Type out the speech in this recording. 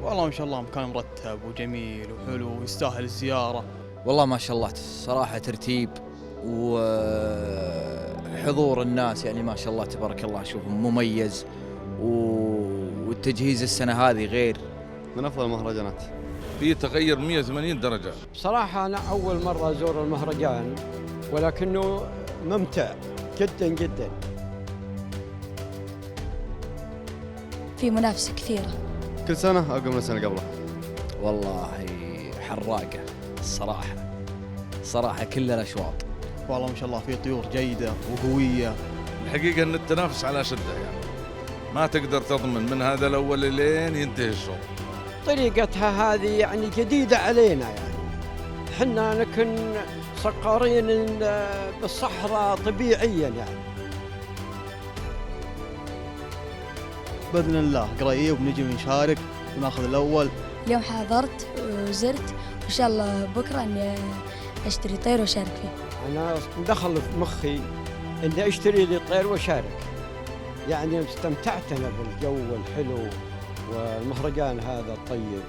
والله ما شاء الله مكان مرتب وجميل وحلو ويستاهل الزيارة. والله ما شاء الله صراحة ترتيب وحضور الناس يعني ما شاء الله تبارك الله أشوفهم مميز، والتجهيز السنة هذه غير من أفضل المهرجانات. في تغير 180 درجة. بصراحة أنا أول مرة أزور المهرجان ولكنه ممتع جدا جدا. في منافسة كثيرة كل سنة أقوى من السنة قبلها. والله حراقة صراحة كل الأشواط. والله ما شاء الله في طيور جيدة وقوية. الحقيقة أن التنافس على شدة يعني ما تقدر تضمن من هذا الأول لين ينتهي الشوط. طريقتها هذه يعني جديدة علينا، يعني حنا نكن صقارين بالصحراء طبيعيا يعني. بإذن الله قريب نجي نشارك وناخذ الأول. اليوم حضرت وزرت وإن شاء الله بكرة أني أشتري طير وأشارك فيه. أنا دخل في مخي إني أشتري لي طير وأشارك، يعني استمتعت أنا بالجو الحلو والمهرجان هذا الطيب.